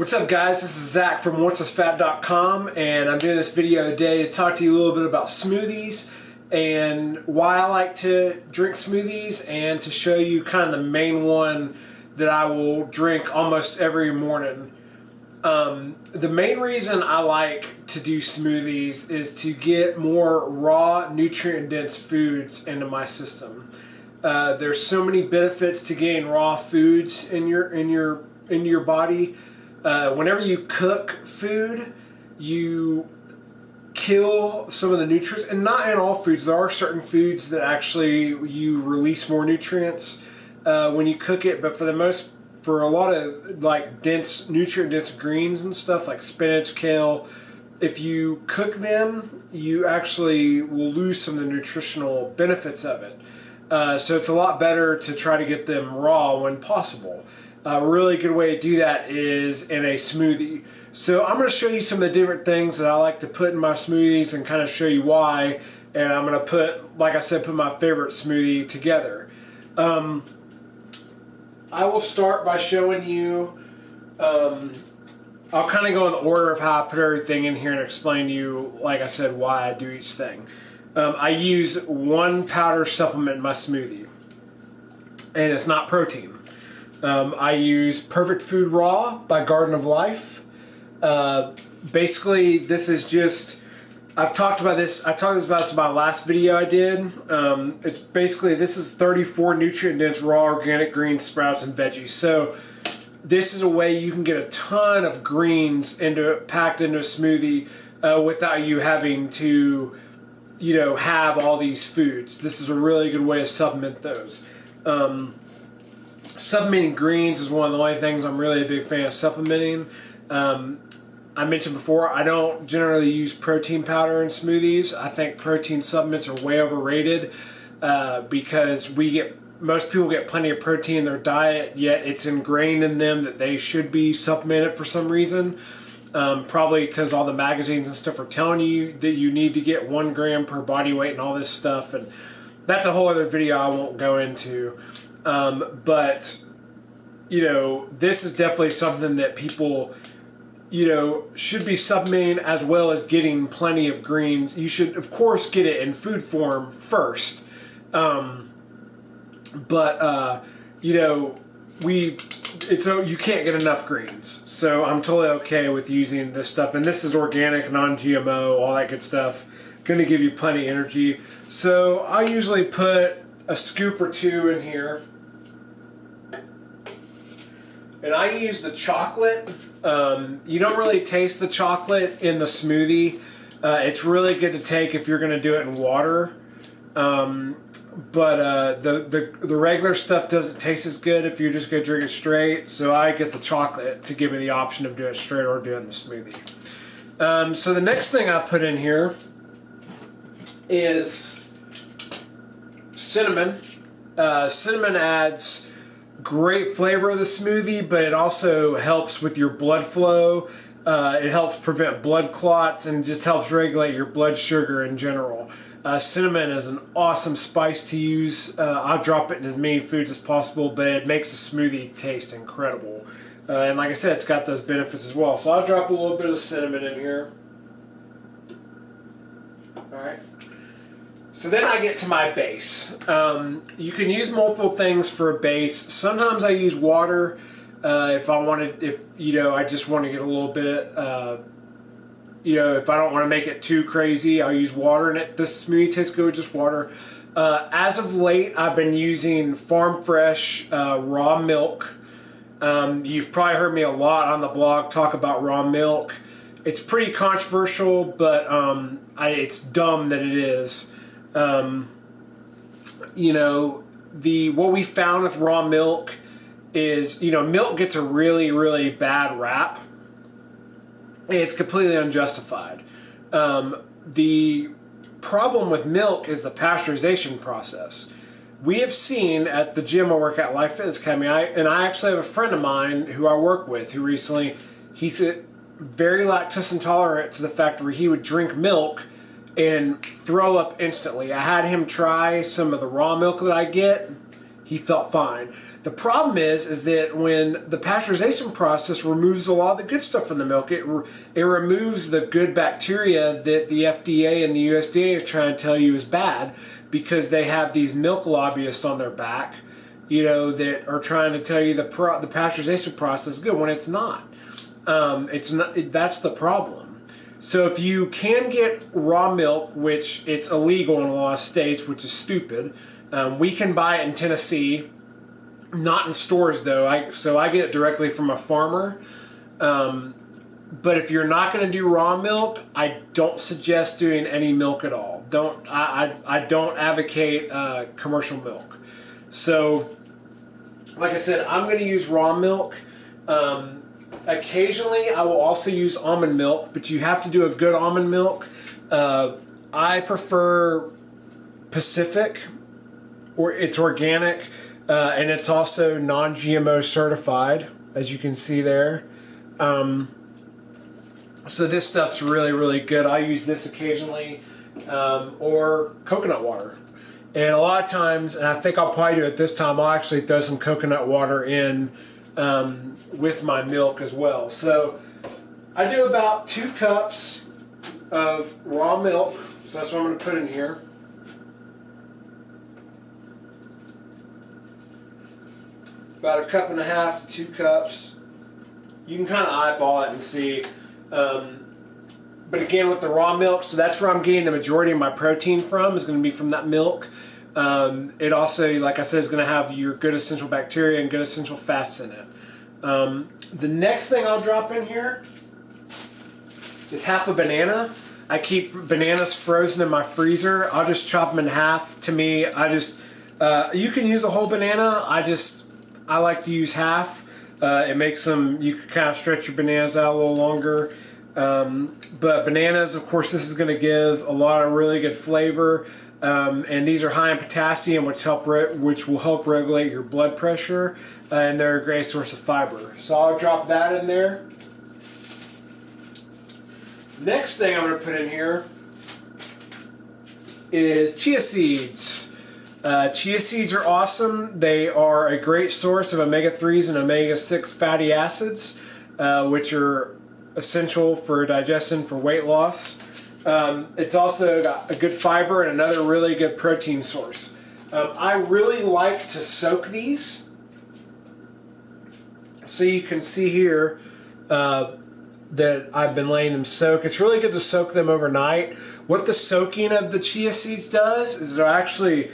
What's up, guys? This is Zach from what'susfat.com, and I'm doing this video today to talk to you a little bit about smoothies and why I like to drink smoothies, and to show you kind of the main one that I will drink almost every morning. The main reason I like to do smoothies is to get more raw, nutrient-dense foods into my system. There's so many benefits to getting raw foods in your body. Whenever you cook food, you kill some of the nutrients, and not in all foods. There are certain foods that actually you release more nutrients when you cook it, but for a lot of like nutrient-dense greens and stuff like spinach, kale, if you cook them, you actually will lose some of the nutritional benefits of it. So it's a lot better to try to get them raw when possible. A really good way to do that is in a smoothie. So I'm going to show you some of the different things that I like to put in my smoothies and kind of show you why. And I'm going to put, like I said, put my favorite smoothie together. I will start by showing you, I'll kind of go in the order of how I put everything in here and explain to you, like I said, why I do each thing. I use one powder supplement in my smoothie, and it's not protein. I use Perfect Food Raw by Garden of Life. Basically, this is just, I talked about this in my last video I did. It's basically, this is 34 nutrient-dense raw organic greens, sprouts, and veggies. So this is a way you can get a ton of greens packed into a smoothie without you having to, have all these foods. This is a really good way to supplement those. Supplementing greens is one of the only things I'm really a big fan of supplementing. I mentioned before, I don't generally use protein powder in smoothies. I think protein supplements are way overrated because most people get plenty of protein in their diet, yet it's ingrained in them that they should be supplemented for some reason. Probably because all the magazines and stuff are telling you that you need to get 1 gram per body weight and all this stuff, and that's a whole other video I won't go into. But this is definitely something that people, should be supplementing, as well as getting plenty of greens. You should, of course, get it in food form first. You can't get enough greens. So I'm totally okay with using this stuff. And this is organic, non-GMO, all that good stuff. Going to give you plenty of energy. So I usually put a scoop or 2 in here. And I use the chocolate. You don't really taste the chocolate in the smoothie. It's really good to take if you're going to do it in water. But the regular stuff doesn't taste as good if you're just going to drink it straight. So I get the chocolate to give me the option of doing it straight or doing the smoothie. So the next thing I put in here is cinnamon. Cinnamon adds great flavor of the smoothie, but it also helps with your blood flow. It helps prevent blood clots and just helps regulate your blood sugar in general. Cinnamon is an awesome spice to use. I'll drop it in as many foods as possible, but it makes the smoothie taste incredible. And like I said, it's got those benefits as well. So I'll drop a little bit of cinnamon in here. Alright. So then I get to my base. You can use multiple things for a base. Sometimes I use water if I just want to get a little bit, if I don't want to make it too crazy, I'll use water, and this smoothie tastes good with just water. As of late, I've been using Farm Fresh raw milk. You've probably heard me a lot on the blog talk about raw milk. It's pretty controversial, but it's dumb that it is. What we found with raw milk is, milk gets a really, really bad rap. It's completely unjustified. The problem with milk is the pasteurization process. We have seen at the gym I work at, Life Fitness Academy, I actually have a friend of mine who I work with who he's very lactose intolerant to the fact where he would drink milk and throw up instantly. I had him try some of the raw milk that I get. He felt fine. The problem is that when the pasteurization process removes a lot of the good stuff from the milk, it removes the good bacteria that the FDA and the USDA is trying to tell you is bad, because they have these milk lobbyists on their back, you know, that are trying to tell you the pasteurization process is good when it's not. It's not. That's the problem. So if you can get raw milk, which it's illegal in a lot of states, which is stupid, we can buy it in Tennessee, not in stores though. So I get it directly from a farmer. But if you're not going to do raw milk, I don't suggest doing any milk at all. I don't advocate commercial milk. So, like I said, I'm going to use raw milk. Occasionally, I will also use almond milk, but you have to do a good almond milk. I prefer Pacific, or it's organic, and it's also non-GMO certified, as you can see there. So this stuff's really, really good. I use this occasionally, or coconut water. And a lot of times, and I think I'll probably do it this time, I'll actually throw some coconut water in with my milk as well. So I do about 2 cups of raw milk. So that's what I'm going to put in here. About 1.5 cups to 2 cups. You can kind of eyeball it and see. But again, with the raw milk, so that's where I'm getting the majority of my protein from, is going to be from that milk. It also, like I said, is going to have your good essential bacteria and good essential fats in it. The next thing I'll drop in here is half a banana. I keep bananas frozen in my freezer. I'll just chop them in half. To me, you can use a whole banana. I like to use half. It makes them, you can kind of stretch your bananas out a little longer. But bananas, of course, this is going to give a lot of really good flavor. And these are high in potassium, which will help regulate your blood pressure. And they're a great source of fiber. So I'll drop that in there. Next thing I'm going to put in here is chia seeds. Chia seeds are awesome. They are a great source of omega-3s and omega-6 fatty acids, which are essential for digestion, for weight loss. It's also got a good fiber and another really good protein source. I really like to soak these. So you can see here that I've been letting them soak. It's really good to soak them overnight. What the soaking of the chia seeds does is it'll actually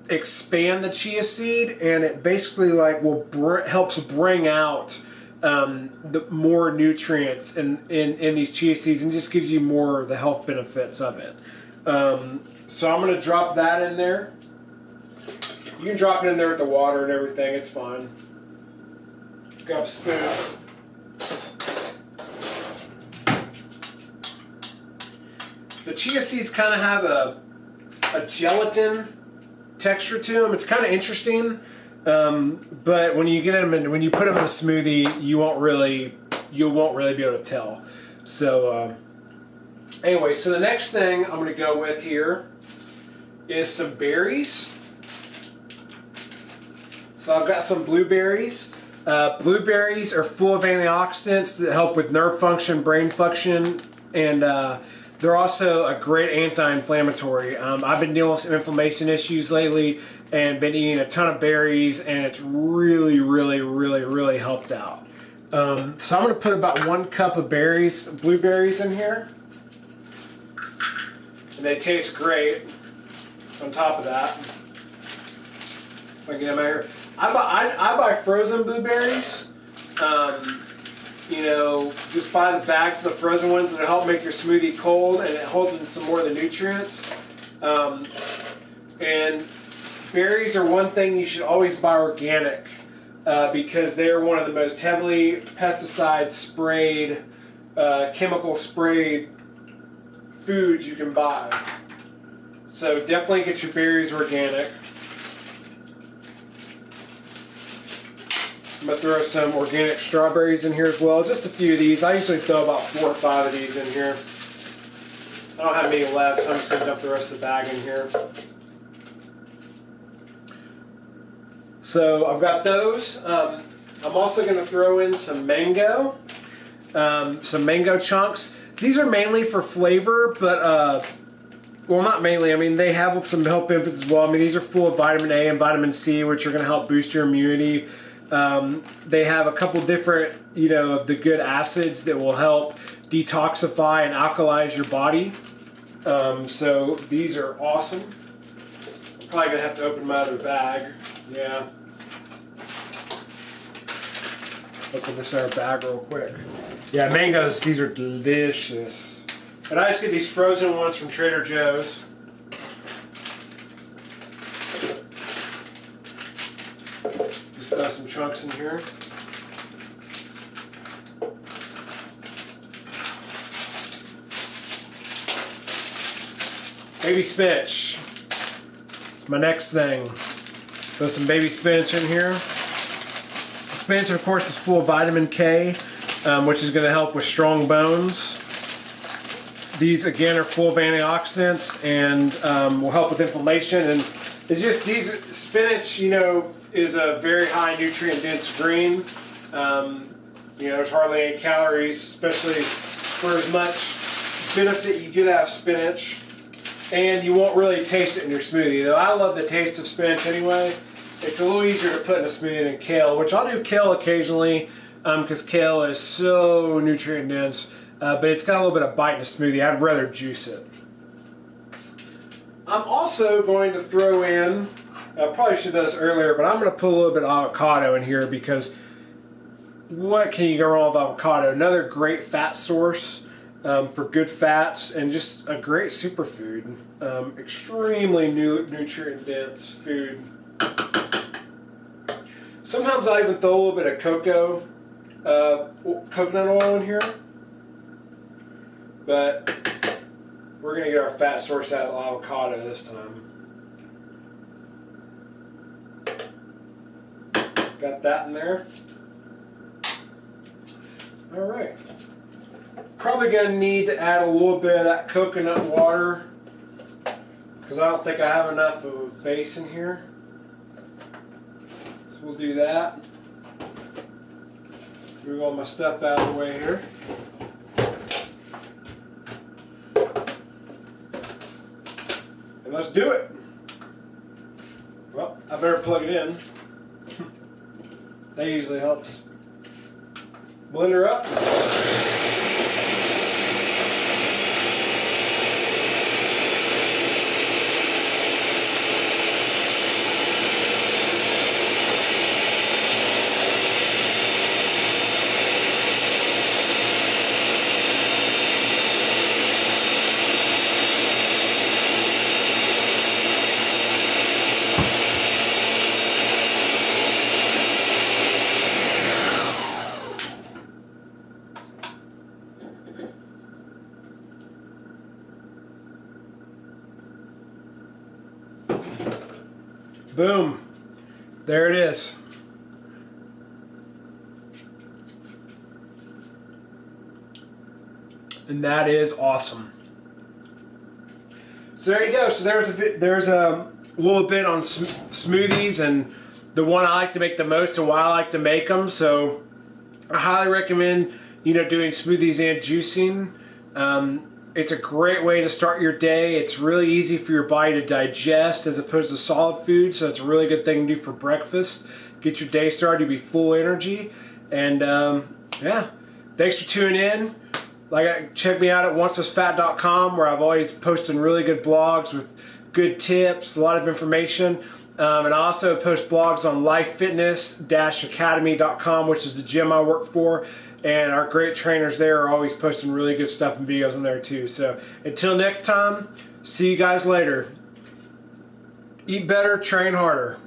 expand the chia seed, and it basically helps bring out the more nutrients in these chia seeds, and just gives you more of the health benefits of it. So I'm going to drop that in there. You can drop it in there with the water and everything, it's fine. Grab a spoon. The chia seeds kind of have a gelatin texture to them. It's kind of interesting. But when you get them and when you put them in a smoothie, you won't really be able to tell. So anyway, so the next thing I'm going to go with here is some berries. So I've got some blueberries. Blueberries are full of antioxidants that help with nerve function, brain function, and they're also a great anti-inflammatory. I've been dealing with some inflammation issues lately and been eating a ton of berries, and it's really, really, really, really helped out. So I'm going to put about 1 cup of blueberries in here. And they taste great on top of that. If I can get them out here. I buy frozen blueberries. You know, just buy the bags of the frozen ones that help make your smoothie cold, and it holds in some more of the nutrients. And berries are one thing you should always buy organic, because they are one of the most heavily pesticide sprayed, chemical sprayed foods you can buy. So definitely get your berries organic. I'm going to throw some organic strawberries in here as well. Just a few of these. I usually throw about 4 or 5 of these in here. I don't have any left, so I'm just going to dump the rest of the bag in here. So I've got those. I'm also going to throw in some mango chunks. These are mainly for flavor, but well, not mainly. I mean, they have some health benefits as well. I mean, these are full of vitamin A and vitamin C, which are going to help boost your immunity. They have a couple different, of the good acids that will help detoxify and alkalize your body. So these are awesome. I'm probably going to have to open them out of the bag. Yeah. Open this out of the bag real quick. Yeah, mangoes, these are delicious. And I just get these frozen ones from Trader Joe's. Just got some chunks in here. Baby spinach. It's my next thing. Throw some baby spinach in here. Spinach, of course, is full of vitamin K, which is going to help with strong bones. These, again, are full of antioxidants and will help with inflammation. And it's just, these spinach, is a very high nutrient-dense green. There's hardly any calories, especially for as much benefit you get out of spinach. And you won't really taste it in your smoothie. Though I love the taste of spinach anyway. It's a little easier to put in a smoothie than kale, which I'll do kale occasionally because kale is so nutrient dense, but it's got a little bit of bite in a smoothie. I'd rather juice it. I'm also going to throw in, I probably should have done this earlier, but I'm going to put a little bit of avocado in here because what can you go wrong with avocado? Another great fat source for good fats and just a great superfood. Extremely nutrient dense food. Sometimes I even throw a little bit of coconut oil in here, but we're going to get our fat source out of the avocado this time. Got that in there. All right. Probably going to need to add a little bit of that coconut water because I don't think I have enough of a base in here. So we'll do that. Move all my stuff out of the way here. And let's do it. Well, I better plug it in. That usually helps. Blender up. Boom. There it is. And that is awesome. So there you go. So there's a little bit on smoothies and the one I like to make the most and why I like to make them. So I highly recommend doing smoothies and juicing. It's a great way to start your day. It's really easy for your body to digest as opposed to solid food, so it's a really good thing to do for breakfast. Get your day started, you'll be full energy. And yeah, thanks for tuning in. Check me out at oncewasfat.com where I've always posted really good blogs with good tips, a lot of information. And I also post blogs on lifefitness-academy.com, which is the gym I work for. And our great trainers there are always posting really good stuff and videos on there too. So until next time, see you guys later. Eat better, train harder.